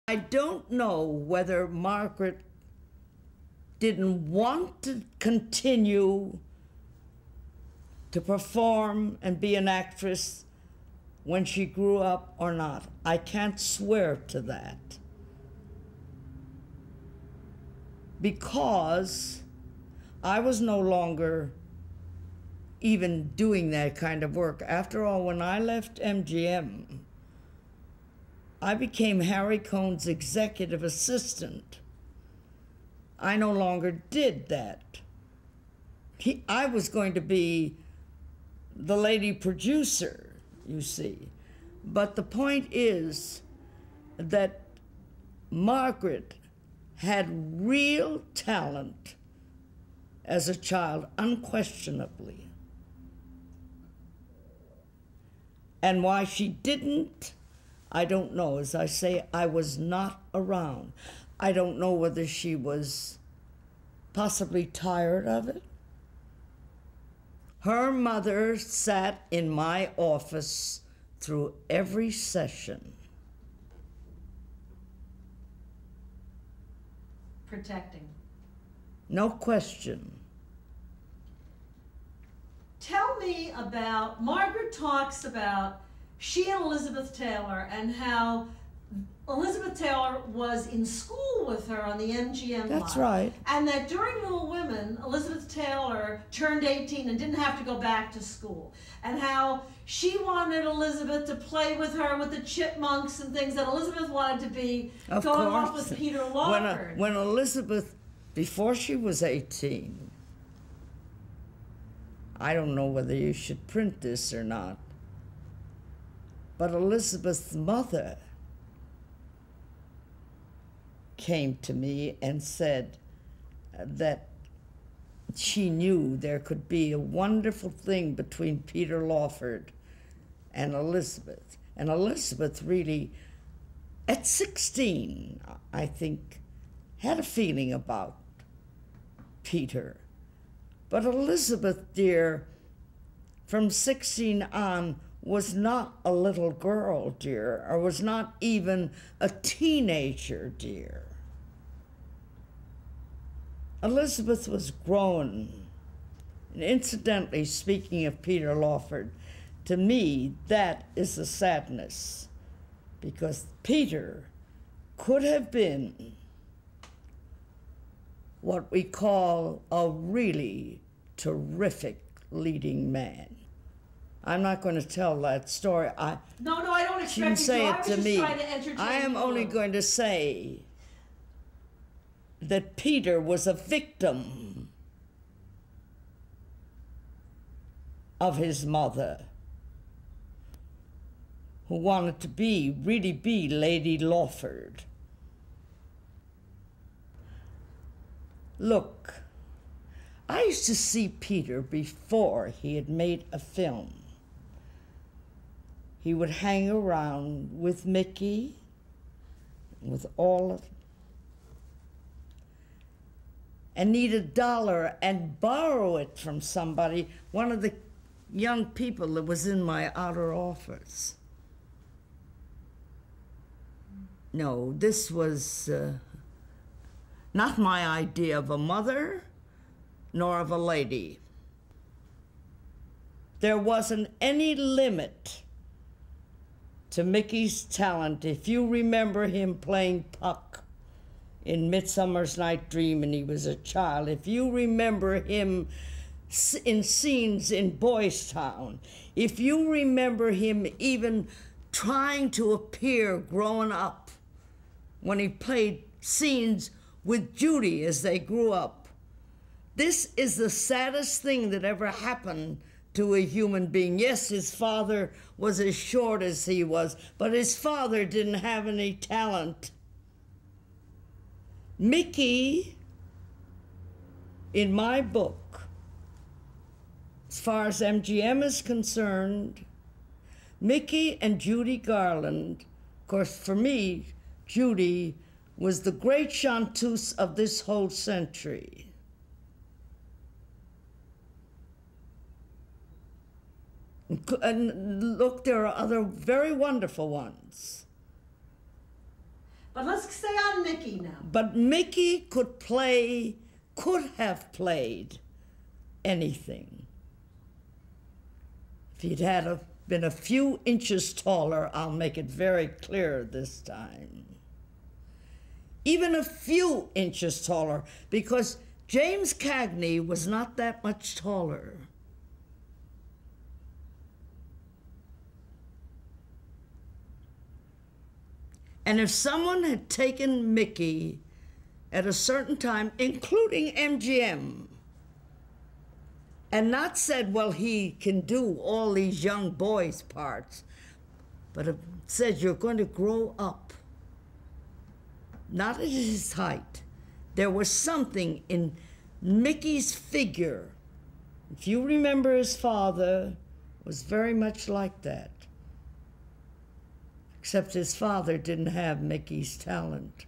I don't know whether Margaret didn't want to continue to perform and be an actress when she grew up or not. I can't swear to that. Because I was no longer even doing that kind of work. After all, when I left MGM, I became Harry Cohn's executive assistant. I no longer did that. I was going to be the lady producer, you see. But the point is that Margaret had real talent as a child, unquestionably. And why she didn't, I don't know. As I say, I was not around. I don't know whether she was possibly tired of it. Her mother sat in my office through every session. Protecting. No question. Tell me about, Margaret talks about she and Elizabeth Taylor and how Elizabeth Taylor was in school with her on the MGM That's line. right. And that during Little Women, Elizabeth Taylor turned 18 and didn't have to go back to school. And how she wanted Elizabeth to play with her with the chipmunks and things, that Elizabeth wanted to be going off with Peter Lawford. When Elizabeth, before she was 18, I don't know whether you should print this or not, but Elizabeth's mother came to me and said that she knew there could be a wonderful thing between Peter Lawford and Elizabeth. And Elizabeth really, at 16, I think, had a feeling about Peter. But Elizabeth, dear, from 16 on, was not a little girl, dear, or was not even a teenager, dear. Elizabeth was grown. And incidentally, speaking of Peter Lawford, to me, that is a sadness, because Peter could have been what we call a really terrific leading man. I'm not going to tell that story. No, I don't expect you to say it to me. I am only going to say that Peter was a victim of his mother, who wanted to really be Lady Lawford. Look, I used to see Peter before he had made a film. He would hang around with Mickey, with all of them, and need $1 and borrow it from somebody, one of the young people that was in my outer office. No, this was not my idea of a mother, nor of a lady. There wasn't any limit to Mickey's talent. If you remember him playing Puck in Midsummer's Night Dream and he was a child, if you remember him in scenes in Boys Town, if you remember him even trying to appear growing up when he played scenes with Judy as they grew up, this is the saddest thing that ever happened to a human being. Yes, his father was as short as he was, but his father didn't have any talent. Mickey, in my book, as far as MGM is concerned, Mickey and Judy Garland, of course, for me, Judy was the great chanteuse of this whole century. And look, there are other very wonderful ones. But let's stay on Mickey now. But Mickey could have played anything. If he'd been a few inches taller, I'll make it very clear this time. Even a few inches taller, because James Cagney was not that much taller. And if someone had taken Mickey at a certain time, including MGM, and not said, well, he can do all these young boys' parts, but said, you're going to grow up, not at his height. There was something in Mickey's figure. If you remember, his father was very much like that. Except his father didn't have Mickey's talent.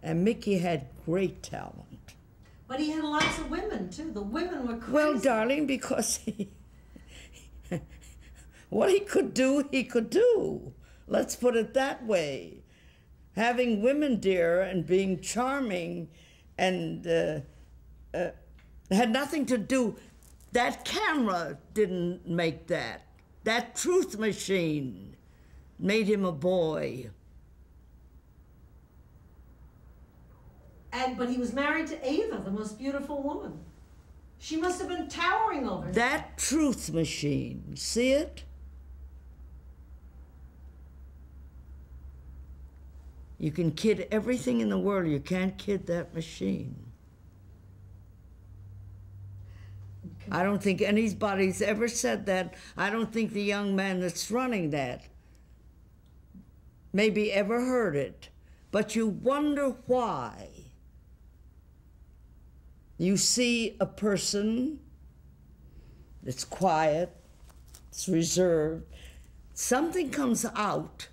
And Mickey had great talent. But he had lots of women, too. The women were crazy. Well, darling, because what he could do, he could do. Let's put it that way. Having women, dear, and being charming and had nothing to do. That camera didn't make that. That truth machine made him a boy. But he was married to Ava, the most beautiful woman. She must have been towering over him. That truth machine, see it? You can kid everything in the world, you can't kid that machine. I don't think anybody's ever said that. I don't think the young man that's running that maybe ever heard it. But you wonder why. You see a person that's quiet, it's reserved. Something comes out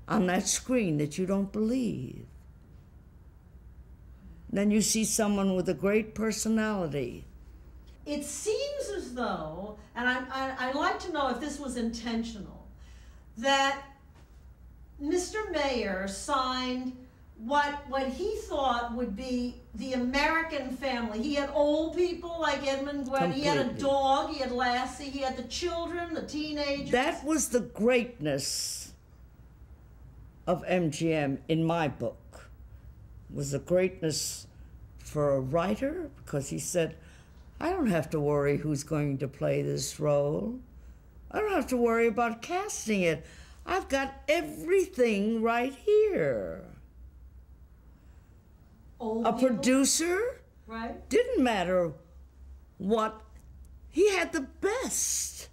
on that screen that you don't believe. Then you see someone with a great personality. It seems as though, and I'd like to know if this was intentional, that Mr. Mayer signed what he thought would be the American family. He had old people like Edmund Gwen, he had a dog, he had Lassie, he had the children, the teenagers. That was the greatness of MGM in my book. Was the greatness for a writer, because he said, I don't have to worry who's going to play this role. I don't have to worry about casting it. I've got everything right here. Old a people. Producer, right? Didn't matter what, he had the best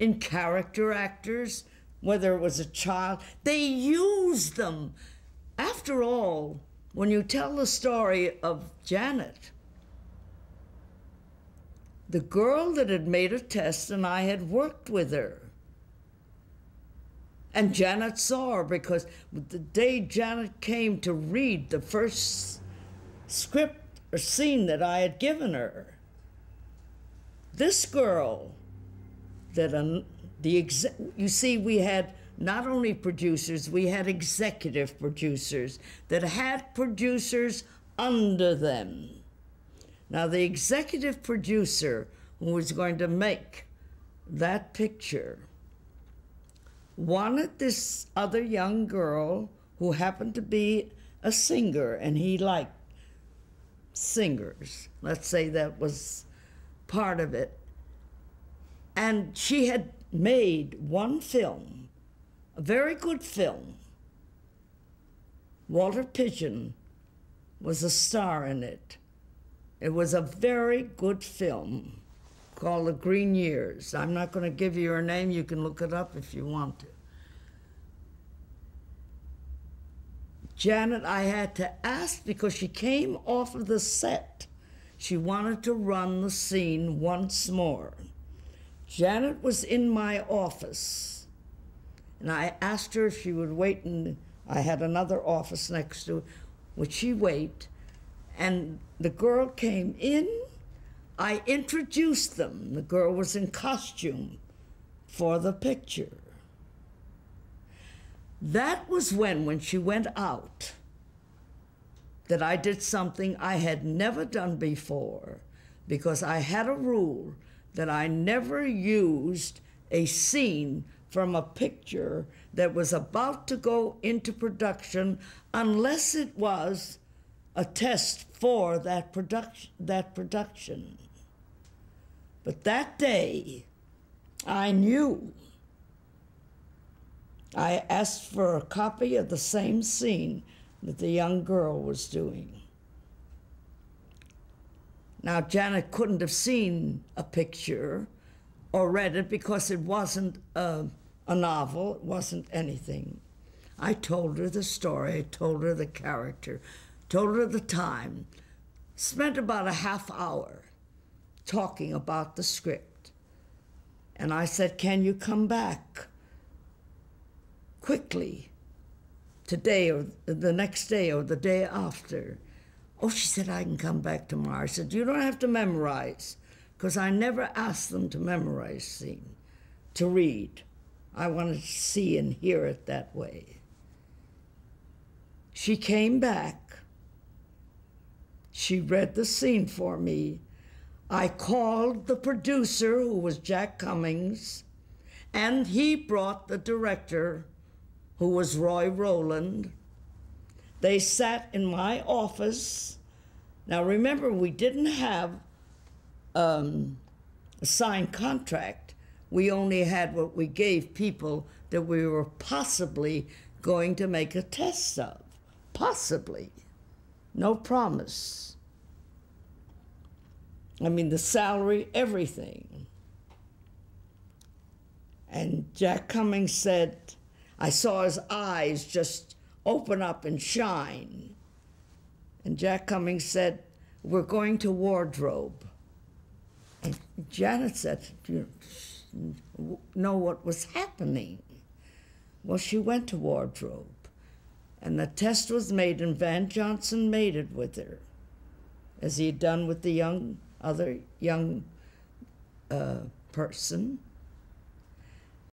in character actors, whether it was a child. They used them. After all, when you tell the story of Janet, the girl that had made a test and I had worked with her. And Janet saw her, because the day Janet came to read the first script or scene that I had given her, this girl, you see, we had not only producers, we had executive producers that had producers under them. Now, the executive producer who was going to make that picture wanted this other young girl who happened to be a singer, and he liked singers. Let's say that was part of it. And she had made one film, a very good film. Walter Pidgeon was a star in it. It was a very good film called The Green Years. I'm not going to give you her name. You can look it up if you want to. Janet, I had to ask, because she came off of the set. She wanted to run the scene once more. Janet was in my office, and I asked her if she would wait, and I had another office next to it. Would she wait? And the girl came in. I introduced them. The girl was in costume for the picture. That was when she went out, that I did something I had never done before, because I had a rule that I never used a scene from a picture that was about to go into production unless it was a test for that production. But that day, I knew. I asked for a copy of the same scene that the young girl was doing. Now, Janet couldn't have seen a picture or read it because it wasn't a novel, it wasn't anything. I told her the story, I told her the character, told her the time, spent about a half hour talking about the script. And I said, can you come back quickly today or the next day or the day after? Oh, she said, I can come back tomorrow. I said, you don't have to memorize, because I never asked them to memorize scene, to read. I wanted to see and hear it that way. She came back. She read the scene for me. I called the producer, who was Jack Cummings, and he brought the director, who was Roy Rowland. They sat in my office. Now remember, we didn't have a signed contract. We only had what we gave people that we were possibly going to make a test of. Possibly. No promise. I mean, the salary, everything. And Jack Cummings said, I saw his eyes just open up and shine. And Jack Cummings said, we're going to wardrobe. And Janet said, do you know what was happening? Well, she went to wardrobe. And the test was made, and Van Johnson made it with her, as he had done with the other young person.